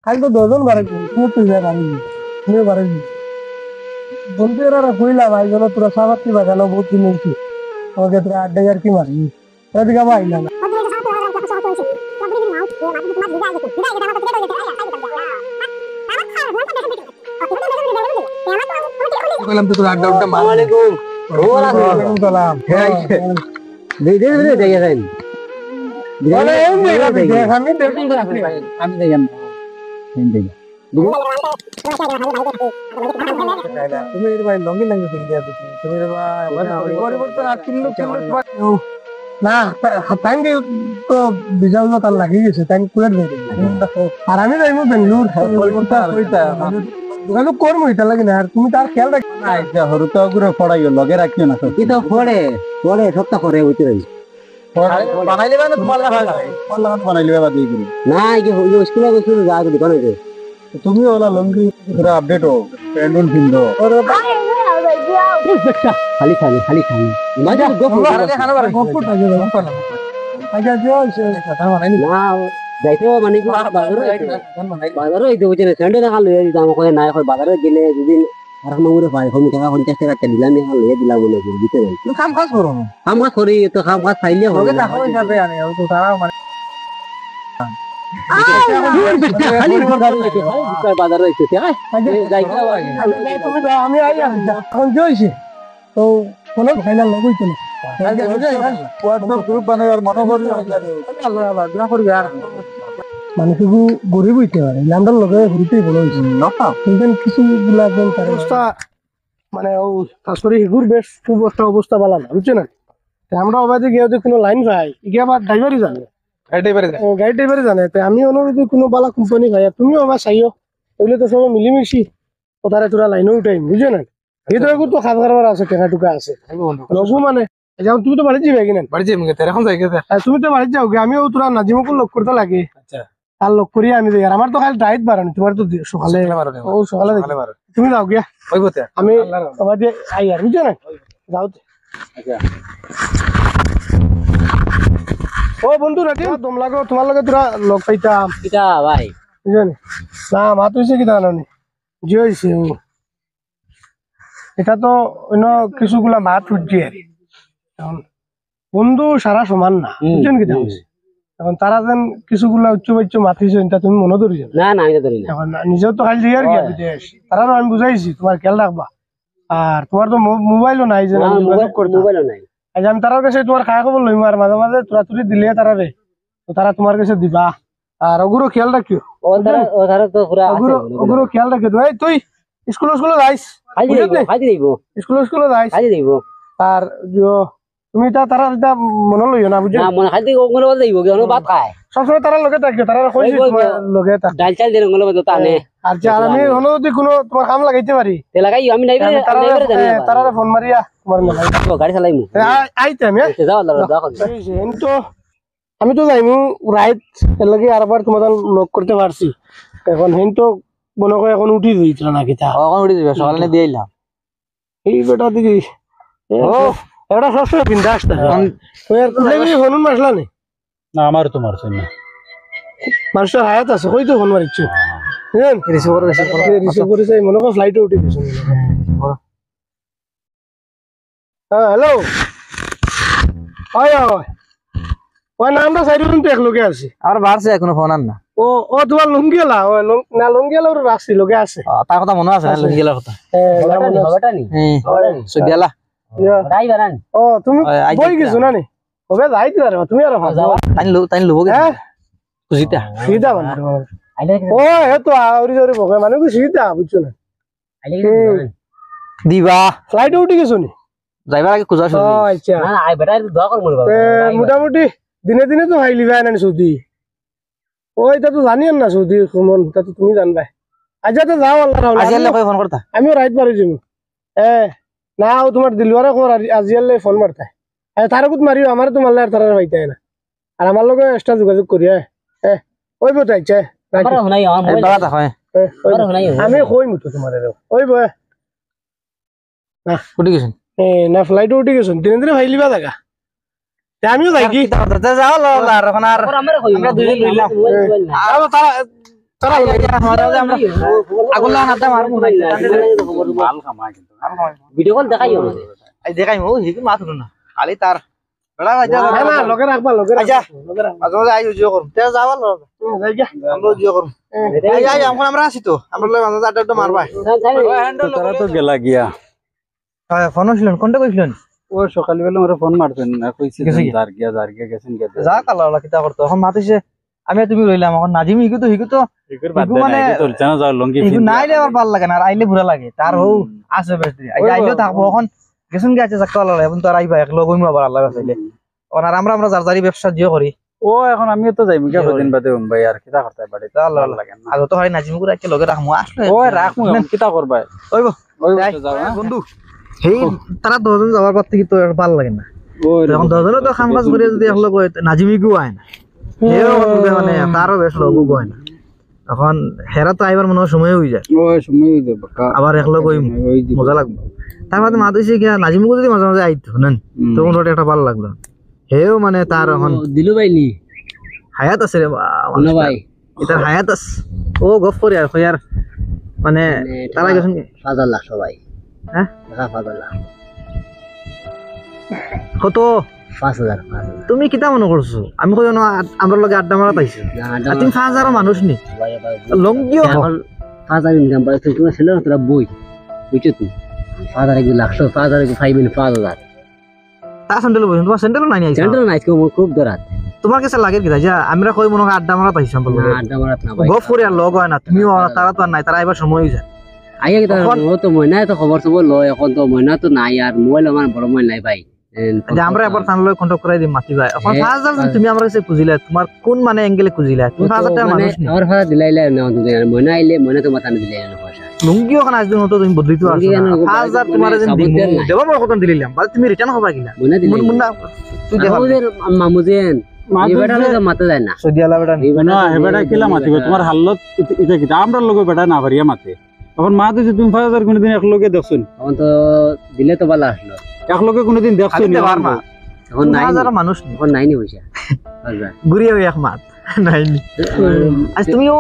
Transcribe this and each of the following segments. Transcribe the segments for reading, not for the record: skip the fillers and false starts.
খালি তো দশজন বাড়ি তুমি তুই বাড়ি তুমিও বাড়ি বন্ধু এরা কইলা ভাই যেন তোরা সাবাতি বাগানো বহুত দিন হয়েছে আমাকে তোরা আড্ডা আর কি মারি এদিকে আবার আইলা না বললাম তো তোর আড্ডা উড্ডা মার ওয়ালাইকুম সালাম আমি দেখি আমি দেখেন তুমি ভাই লঙ্গি লঙ্গি ফিল দিয়া তুমি পরিবর্তন আর না টাইম তো বিজাল তার লাগি গেছে টাইম কুয়ার দিয়ে আর আমি যাইবো বেঙ্গলোর যোগাযোগ করবো এটা লাগে না আর তুমি তার খেয়াল রাখি না হরুতা গুলো পড়াইও লগে রাখিও না কি তো পড়ে পড়ে সপ্তাহ করে হইতে রই বানাইলে মানে তোমার বানাইলে বাবা দিয়ে গুলো না কি স্কুলে গেছিল যা করে বানাইতে তুমি ওলা লঙ্গি পুরো আপডেট হো প্যান্ডুল ফিন্দো খালি খালি খালি খালি মাঝে গফুর খানা বারে গফুর থাকে আচ্ছা জয় কথা মানে না যাইতো মানে কি বাজারে হইতে বুঝে না স্যান্ডে না খালি দাম কই না কই বাজারে গেলে দুদিন আর মামুরে ভাই কম টাকা 50 টাকা দিলাম আমি খালি দিলাম বলে দিতে নাই তুমি কাম কাজ করো কাম কাজ করি তো কাম কাজ চাইলে হবে না হয় যাবে আনে তো তারা মানে বাজারে হইছে আমি আই এখন জয়ছি তো কোন ফাইনাল লগইতো না গ্রুপ বানাবার মনে করি মানুষ গরিব হইতে পারে লান্ডার লগে ঘুরতেই বড় হয়েছে কিন্তু কিছু গুলা একদম তার অবস্থা মানে খাস করে হিগুর বেশ খুব অবস্থা ভালো না বুঝছো না আমরা অবাধে গিয়ে যদি কোনো লাইন পাই গিয়ে আবার ড্রাইভারই জানে গাড়ি ড্রাইভারই জানে আমি অনুরোধ কোনো বালা কোম্পানি ভাই তুমিও আবার চাইও ওইগুলো তো সব মিলিমিশি কোথায় তোরা লাইনও উঠাই বুঝছো না এই তো তো খাত কারবার আছে টেকা টুকা আছে লঘু মানে যাও তুমি তো বাড়ি যাবে কিনা বাড়ি যাবি এখন যাই তুমি তো বাড়ি যাও আমিও তোরা নাজিমকে লক করতে লাগে আর লক করি আমি যাই আমার তো খালি ডাইট বাড়ানি তোমার তো সকালে ও সকালে তুমি যাও গিয়া আমি আমাদের আই আর বুঝছো না যাও ও বন্ধু রাতি দম লাগো তোমার লগে তোরা লক পাইতাম কিটা ভাই বুঝলি না মাত হইছে কিটা জানি জি হইছে এটা তো অন্য কিছুগুলা মাত উঠছে বন্ধু সারা সমান না বুঝছেন কিটা এখন তারা যেন কিছুগুলা উচ্চ বাচ্চ মাতিছে এটা তুমি মনে ধরি না না আমি ধরি না এখন নিজেও তো খালি দিয়ে আর বিদেশ তারা আমি বুঝাইছি তোমার খেয়াল রাখবা আর তোমার তো মোবাইলও নাই যে মোবাইলও নাই আমি তার কাছে তোমার খায়া খবর লইম আর মাঝে মাঝে তোরা তুলি দিলে তারা রে তো তারা তোমার কাছে দিবা আর ওগুলো খেয়াল রাখিও ওগুলো খেয়াল রাখিও তুই স্কুল যাইস স্কুল যাইস আর তুমি তারা মনে লইও না বুঝছো সবসময় তারা লগে থাকিও তারা লগে আর আমি হলো যদি কোনো তোমার কাম লাগাইতে পারি তারা ফোন মারিয়া তোমার গাড়ি চালাইমু আইতাম তো আমি তো যাইমু রাইট এলাকে আরবার তোমার লক করতে পারছি এখন হেন তো মনে করে এখন উঠি দিত না কিতা এখন উঠি দিবে সকালে দিয়ে এলাম এই বেটা দিকে এটা সবসময় বিন্দাস হনুন মাসলা নেই না আমার তো মারছে না মানুষের হায়াত আছে কই তো ফোন মারিচ্ছ মনে করো ফ্লাইটে উঠে দিয়েছ হ্যাঁ হ্যালো ওই নামটা সাইড তো এক লোকে আছে আর বাড়ছে এখনো ফোন আন না ও তোমার লুঙ্গি এলা না লুঙ্গি এলা ওর রাখছি লোকে আছে তার কথা মনে আছে লুঙ্গি এলার কথা হ্যাঁ তুমি বই গেছো না নি কবে যাইতে পারো তুমি আর তাই লব সুজিতা সুজিতা ও এতো আউরি জরি বকে মানে কি সুজিতা বুঝছো না দিবা ফ্লাইটে উঠে গেছো নি যাইবার আগে খুঁজা শুনি আচ্ছা না আই বেটা দোয়া কর মরবা মোটামুটি দিনে দিনে তো হাইলি ভাই না সৌদি ওইটা তো জানিয়েন না সৌদি কোমন তা তো তুমি জানবা আজ তো যাও আল্লাহ আজিয়ালে কই ফোন করতা আমিও রাইট পারি যাবো না ও তোমার দিলওয়ারে খবর আজিয়ালে ফোন মারতা তার কুত মারিও আমার তো মারলে আর তারা পাইতাই না আর আমার লগে এক্সট্রা যোগাযোগ করি ওই বতাইছে আমি কইম তো তোমার ওই বয় না উঠে গেছেন না ফ্লাইটে উঠে গেছেন দিনে দিনে ভাইলিবা জায়গা আমিও যাই কি যাও আগলা নাটা মার মনে মাল কামাই কিন্তু ভিডিও কল দেখাই আমাদের আই দেখাই মো হিকি মাছ না খালি তার বড়া আচ্ছা না লগে রাখবা লগে আচ্ছা মাঝে মাঝে আই জিও করুম তে যাবা যাই গা আমরা জিও করুম এই আই আমরা আছি তো আমরা লগে মাঝে আড্ডা মারবা তারা তো গেলা গিয়া হ্যাঁ ফোন হইছিলেন কোনটা কইছিলেন ও সকালবেলা মোরে ফোন মারতেন কইছি জার গিয়া গেছেন গেতে যা কালা কিতা করতে এখন মাতিছে আমি তুমি রইলাম এখন নাজিম হিকু তো ইকুর বাদ দে না তো জানা যাও লঙ্গি হিকু নাইলে আর ভাল লাগে না আর আইলে বুড়া লাগে তার হউ আছে বেশি আইলেও থাকবো এখন গেছুন গে আছে যাক্কা লাগে এখন তো আর আইবা এক লগ হইমা আবার আল্লাহ চাইলে আর আমরা জারজারি ব্যবসা জিও করি ও এখন আমিও তো যাইম গিয়া কদিন বাদে ভাই আর কিতা করতে পারি তা আল্লাহ লাগে না আজ তো হয় নাজিম গুরা একে লগে রাখমু আসলে ও রাখমু কিতা করবা ওইবো ওই যাও বন্ধু হেই তারা দুজন যাওয়ার পর থেকে তো আর ভাল লাগে না এখন দুজনে তো খাম কাজ করে যদি এক লগ নাজিমিকু আয় না হেও মানে তারও বেশ লগু হয় না এখন হেরা তো আইবার মনে সময় হয়ে যায় ও সময় হই যাবে আবার এক লগ হই মজা লাগবে তার মধ্যে মাদুসি কি নাজিমুকু যদি মাঝে মাঝে আইতো না তো ওটা একটা ভালো লাগলো হেও মানে তার এখন দিলু ভাইনি হায়াত আছে রে না ভাই এটার হায়াত আছে ও গফ করে আর কই আর মানে তারা গেছেন 5000 লাখ সবাই হ্যাঁ টাকা 5000 লাখ কত 5000 তুমি কিতা মনে করছো আমি কই না আমার লগে আড্ডা মারা পাইছি আর তুমি 5000 মানুষ নি লঙ্গিও এখন 5000 ইনকাম পাই তুমি ছিল তোরা বই বুঝছো তুমি 5000 কি লাখ 5000 কি 5000 তা স্যান্ডেল বই তোমার স্যান্ডেল নাই আইছে সেন্টার নাই খুব দরাত তোমার কাছে লাগে কি যা আমরা কই মনে আড্ডা মারা পাইছি সম্পর্ক আড্ডা মারাত না ভাই গফ করে আর লগ হয় না তুমিও তারা তো আর নাই তারা এবার সময় হয়ে যায় আইয়া কি ও তো ময়না তো খবর সব লয় এখন তো ময়না তো নাই আর মোবাইল আমার বড় মোবাইল নাই ভাই যে আমরা এবার থান লয় কন্টাক্ট করাই দিম মাতি ভাই এখন 5000 তুমি আমার কাছে খুঁজিলা তোমার কোন মানে অ্যাঙ্গেলে খুঁজিলা তুমি 5000 টাকা মানুষ নি আমার ভাড়া দিলাইলে না তুমি ময়না আইলে ময়না তো মাথা দিলাই না পয়সা লুঙ্গিও এখন আজ দিন তো তুমি বদলিতে পারছো 5000 তোমার যেন দিমু দেব বড় কত দিলাম বাল তুমি রিটার্ন হবে কিনা ময়না দিলাই মুন্না তুই দেবা মামুজেন এবারে তো মাথা যায় না সৌদি আলা বেটা না হেবেটা কিলা মাতিব তোমার হালত এটা কি আমরা লগে বেটা না পারিয়া মাতে এখন মা দিছে তুমি 5000 কোনদিন এক লগে দেখছুন এখন তো দিলে তো ভালো আসলো এক লগে কোনদিন দেখছুন দেবার মা এখন নাই 5000 মানুষ নি এখন নাই নি পয়সা গুড়িয়ে এক মাত নাই নি আজ তুমি ও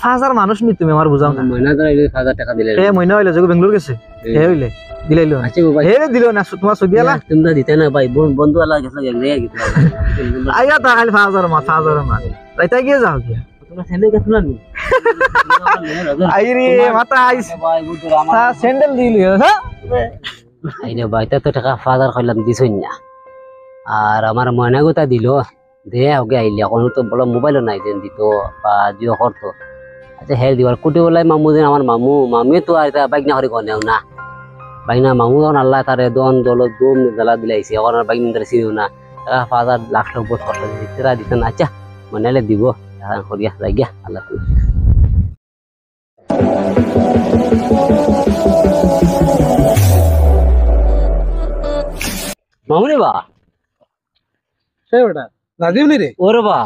5000 মানুষ নি তুমি আমার বুঝাও না ময়না তো 1000 টাকা দিলে এ মইনা হইলে জগো বেঙ্গলোর গেছে হে হইলে দিলাইলো আচ্ছা ভাই হে দিলো না তোমার সৌদি আলা তোমরা দিতে না ভাই বন্ধু আলা গেছে রে গেছে আইয়া তা খালি 5000 মাত 5000 মাত তাইতা গিয়ে যাও কি তোমরা ছেলে গেছ না নি আইরে মাতা আইস ভাই বুঝরা তা স্যান্ডেল দিলিও হ্যাঁ আইরে ভাই তা তো টাকা 5000 কইলাম দিছই না আর আমার ময়না গোটা দিল দে ওকে আইলে এখন তো বড় মোবাইলও নাই দেন দিত বা জিও করতো আচ্ছা হেল দিবার কুটি বলাই মামু যেন আমার মামু তো আর বাইক না করে গনেও না বাইক না মামু যখন আল্লাহ তারে দন দল দম জ্বালা দিলাইছে এখন আর বাইক নিতে চিনিও না টাকা 5000 লাখ লোক বোধ করতে দিতে না আচ্ছা মনালে দিব করিয়া যাই গিয়া আল্লাহ মামুনি বা সে বেটা নাজিম নি রে ওরে বা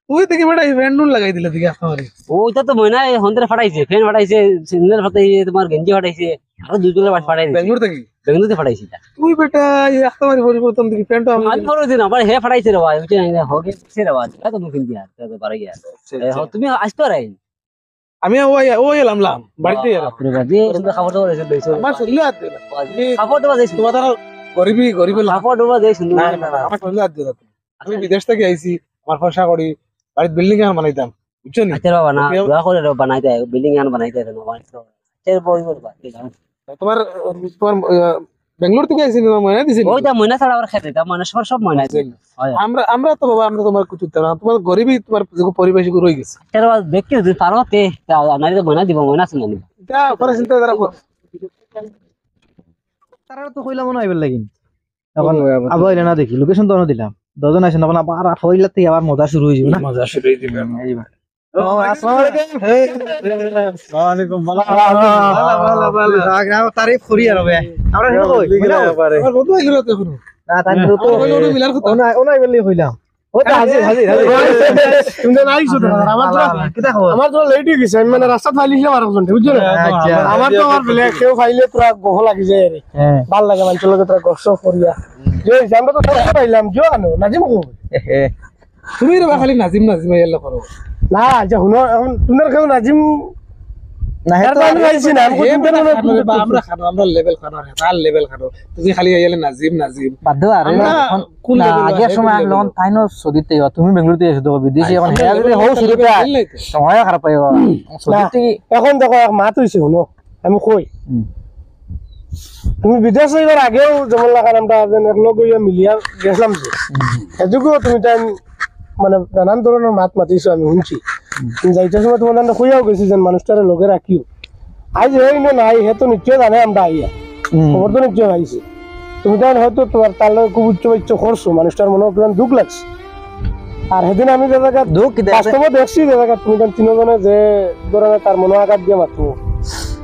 তুই দেখি বেটা ফ্যান নুন লাগাই দিলে দিকে আমারে ওইটা তো ময়না হন্দের ফাটাইছে ফ্যান ফাটাইছে সিগন্যাল ফাটাইছে তোমার গেঞ্জি ফাটাইছে আরো দুইগুলো ফাটাইছে বেঙ্গলোর থেকে বেঙ্গলুরুতে ফাটাইছে তুই বেটা একবারে পরিবর্তন দেখি ফ্যানটা আমি আজ বড় দিন আবার হে ফাটাইছে রে ভাই বুঝছেন না হোগে সে রে ভাই এত মুখিন দিয়া তো পারে গিয়া তুমি আসতো রাই আমি ওই এলাম বাড়িতে এলাম আপনি বাদে সুন্দর খাবার দাবার এসে লইছো আমার শরীরে হাত দিলা খাবার দাবার দেই তোমার দ্বারা গরিবই খাবার দাবার দেই সুন্দর না না আমার শরীরে হাত দিলা আমি বিদেশ থেকে আইছি আমার পয়সা করি বাড়িতে বিল্ডিং আর বানাইতাম বুঝছো নি আচ্ছা বাবা না দোয়া করে বানাইতে বিল্ডিং আন বানাইতে না বানাইতে চের বই বল বা তোমার তোমার বেঙ্গলোর থেকে আইছি তোমার মনে দিছি ওইটা ময়না ছাড়া আর খেতে তা ময়না সব ময়না আমরা তো বাবা আমরা তোমার কিছু না তোমার গরিবই তোমার যে পরিবেশ রয়ে গেছে চের বাদ দেখি যদি পারো তে নারী তো ময়না দিব ময়না আছে না এটা পরে চিন্তা করা তারা তো কইলা মনে হইবে লাগিন এখন আবার এলে না দেখি লোকেশন তো দিলাম দজন আসেন এখন আবার হইলা থেকে আবার মজা শুরু হয়ে যাবে না মজা শুরু হয়ে যাবে এইবার আসসালামু আলাইকুম ভালো ভালো তারিফ করি আর হবে আমরা হেন কই আমার বন্ধু আইলো তো এখন না তাই তো ওই মিলার কথা ওনাই বললি কইলাম ও তো হাজির হাজির তুমি না আইছো তো আমার তো লেট হয়ে গেছে আমি মানে রাস্তা ফাইলিছিলাম আর একজন বুঝছো না আমার তো আর ব্ল্যাক কেউ ফাইলে পুরো গহ লাগি যায় রে ভাল লাগে মানুষের লগে তোরা গস করিয়া যে আমরা তো সব পাইলাম জো আনো নাজিম কো তুমি রে খালি নাজিম নাজিম এলা করো না আচ্ছা শুনো এখন তোমার কেউ নাজিম না এর বান্ধব আইছি না আমি আমরা খানো আমরা লেভেল খানো তার লেভেল খানো তুই খালি আইলে নাজিম নাজিম বাধ্য আর আমরা কোন না level আগে আছে, সময় কোন আসলো level? তাইনো সৌদিতে তুমি বেঙ্গলুরুতে এসে তো বিদেশি এখন হেয়া যদি হও সৌদিতে সময় খারাপ পাইব সৌদিতে এখন দেখো এক মাত হইছে শুনো আমি কই তুমি বিদেশ যাইবার আগেও যেমন লাগান আমরা এক লগ হইয়া মিলিয়া গেছিলাম যে এদিকেও তুমি তাই মানে নানান ধরনের মাত মাতিছো আমি শুনছি যাইতে সময় তোমার নাম কইয়াও গেছি যেন মানুষটারে লগে রাখিও আজ এই নাই হে তো নিশ্চয় জানে আমরা আইয়া খবর তো নিশ্চয় পাইছি তুমি তাই হয়তো তোমার তার লগে খুব উচ্চ বাচ্চ করছো মানুষটার মনে কিমান দুঃখ লাগছে আর সেদিন আমি যে জায়গা দুঃখ কি দেখছে? বাস্তবে দেখছি যে জায়গা তুমি তার তিনজনে যে ধরনের তার মনে আঘাত দিয়ে মাতো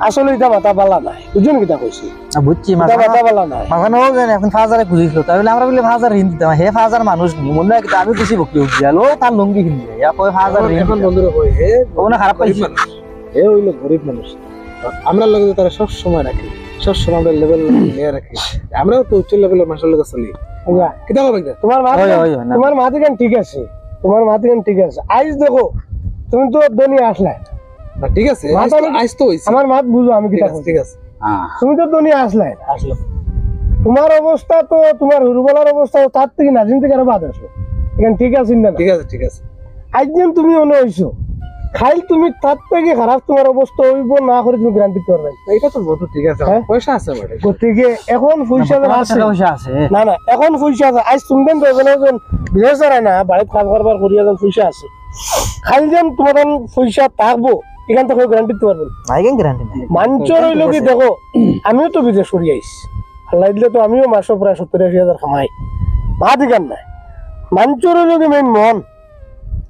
আসলে এটা মাথা বালা নাই বুঝুন কিতা কইছি বুঝছি এটা মাথা বালা নাই মাখানো জানি এখন ফাজারে খুঁজিছিল তাহলে আমরা বলে ফাজার হিন্দি দিতাম হে ফাজার মানুষ নি মনে হয় আমি খুশি বকি উঠি গেল তার লঙ্গি হিন্দি ইয়া কই ফাজার এখন বন্ধুরা কই হে ওনা খারাপ পাইছি হে হইলো গরিব মানুষ আমরা লগে তারা সব সময় রাখি সব সময় আমরা লেভেল নিয়ে রাখি আমরাও তো উচ্চ লেভেলের মানুষের লগে চলি আচ্ছা, কিতা হবে তোমার মা ওই, ওই, না। তোমার মাথা কেন ঠিক আছে তোমার মাথা কেন ঠিক আছে আইজ দেখো তুমি তো দুনিয়া আসলে না ঠিক আছে আজ তো হইছে আমার মাত বুঝো আমি ঠিক কিতা আছে কই ঠিক আছে তুমি তো দুনিয়া আসলে আসলো তোমার অবস্থা তো তোমার হুরুবলার অবস্থা তার থেকে নাজিম থেকে আরো বাদ আসলো এখানে ঠিক আছে না ঠিক আছে ঠিক আছে আজ দিন তুমি মনে হইছো খাইল তুমি তার থেকে খারাপ তোমার অবস্থা হইব না করে তুমি গ্যারান্টি করবে এটা তো বন্ধু ঠিক আছে হ্যাঁ? পয়সা আছে বটে গতিকে এখন পয়সা যেন আছে টাকা পয়সা আছে না না এখন পয়সা আছে আজ তুমি তো একজন বিদেশ যারা না বাড়িতে কাজ করবার করিয়া যেন পয়সা আছে খাইল যেন তোমার পয়সা থাকবো এখান থেকে গ্যারান্টি দিতে পারবেন নাই কেন গ্যারান্টি নাই মাঞ্চর হইল কি দেখো আমিও তো বিদেশ করি আইছি আল্লাহ দিলে তো আমিও মাসে প্রায় 70-80 কামাই মা দিকার নাই মাঞ্চর হইল কি মেইন মন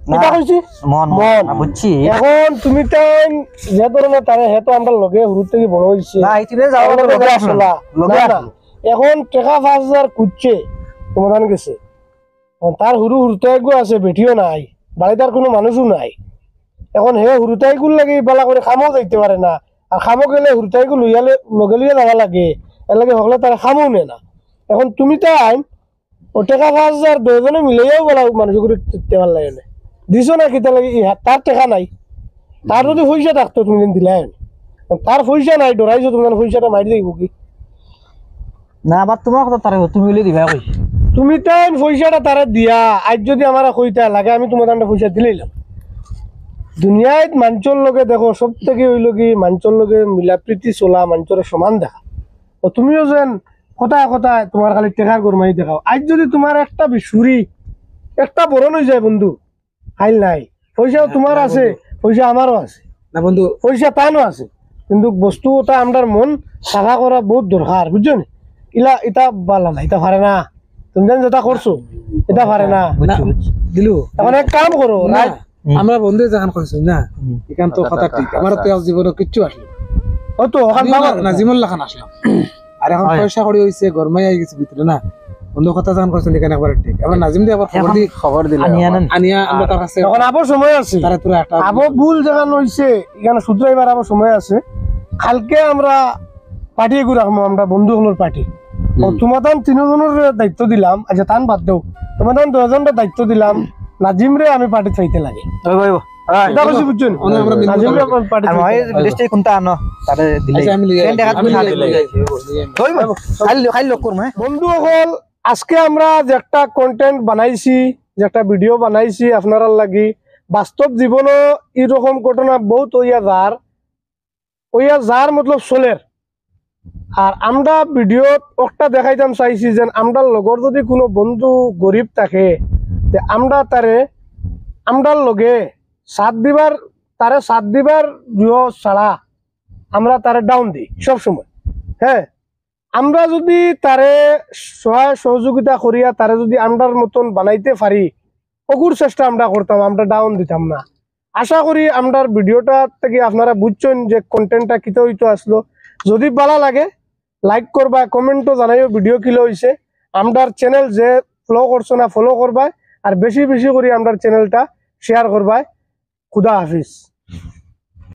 এটা কইছি মন মন। বুঝছি এখন তুমি তাই যে ধরনের তারে হেতো আমরা লগে হুরু থেকে বড় হইছে না এইটিনে যাওয়া লগে লগে আসলা। লগে না, না। এখন টাকা 5000 কুচ্ছে সমাধান গেছে এখন তার হুরু হুরুতাইগো আছে বেটিও নাই বাড়িতে আর কোনো মানুষও নাই এখন হে হুরুতাইগুল লাগে বালা করে খামও যাইতে পারে না আর খামো গেলে হুরুতাইগু লইয়ালে লগে লইয়া যাওয়া লাগে এর লাগে হলে তারা খামও নে না এখন তুমি তাই ও টাকা 5000 দুজনে মিলেও বলা মানুষ করে দেওয়ার লাগে না দিছো না কিতা লাগে তার টাকা নাই তার যদি পয়সা থাকতো তুমি দিলাই তার পয়সা নাই ডরাইছো তুমি পয়সাটা মারি দিব কি না আবার তোমার কথা তারে তুমি বলে দিবা কই তুমি তাই পয়সাটা তারা দিয়া আজ যদি আমার কইতা লাগে আমি তোমার তান্ডা পয়সা দিলাম দুনিয়ায় মানুষের লগে দেখো সব থেকে হইল কি মানুষের লগে মিলাপ্রীতি চলা মানুষের সমান দেখা ও তুমিও যেন কথায় কথায় তোমার খালি টেকার গরমাই দেখাও আজ যদি তোমার একটা বিশুরি একটা বরণ হয়ে যায় বন্ধু হাইল নাই পয়সাও তোমার আছে পয়সা আমারও আছে না বন্ধু পয়সা তাইনও আছে কিন্তু বস্তু ওটা আমার মন থাকা করা বহুত দরকার বুঝছো নি ইলা এটা বালা না এটা পারে না তুমি যেন যেটা করছো এটা পারে না দিলু এখন এক কাম করো না, রাত আমরা বন্ধু যখন কইছি না এখান তো কথা ঠিক আমার তো আজ জীবনে কিচ্ছু আসলো হয়তো ওখান না জীবন লাখান আসলাম আর এখন পয়সা করি হইছে গরমাই আই গেছে ভিতরে না বন্ধু কথা যখন কইছেন এখানে একবার ঠিক আমরা নাজিম দিয়ে আবার খবর দি খবর দিলে আনিয়া নেন। আনিয়া আমরা তার কাছে এখন আবার সময় আছে তারা তোরা একটা আবার ভুল যেখানে হইছে এখানে শুধরাইবার আবার সময় আছে কালকে আমরা পার্টি এগুলো রাখবো আমরা বন্ধুগুলোর পার্টি তোমার তান তিনজনের দায়িত্ব দিলাম আচ্ছা তান বাদ দেও তোমার তান 10 জনের দায়িত্ব দিলাম নাজিম রে আমি পার্টি চাইতে লাগে এটা কইছি বুঝছো নি? আমরা মিলবো নাজিম রে পার্টি আর মই লিস্টে কোনটা আনো তারে দিলে আচ্ছা, আমি লিয়ে কেন দেখা তুমি খালি লিয়ে খালি লোক করম বন্ধু সকল আজকে আমরা যে একটা কন্টেন্ট বানাইছি যে একটা ভিডিও বানাইছি আপনারা লাগি বাস্তব জীবনও এরকম ঘটনা বহুত ওইয়া যার মতলব চলের আর আমরা ভিডিও একটা দেখাইতাম চাইছি যে আমরা লগর যদি কোনো বন্ধু গরিব থাকে তে আমরা তারে আমরার লগে সাথ দিবার জুয় ছাড়া আমরা তারে ডাউন দিই সব সময় হ্যাঁ আমরা যদি তারে সহায় সহযোগিতা করিয়া তারে যদি আমরার মতন বানাইতে পারি অকুর চেষ্টা আমরা করতাম আমরা ডাউন দিতাম না আশা করি আমরার ভিডিওটা থেকে আপনারা বুঝছেন যে কন্টেন্টটা কিতে হইতো আসলো যদি ভালো লাগে লাইক করবা কমেন্টও জানাইও ভিডিও কিলো হইছে আমরার চ্যানেল যে ফলো করছো না ফলো করবা আর বেশি বেশি করে আমরার চ্যানেলটা শেয়ার করবা খুদা হাফিজ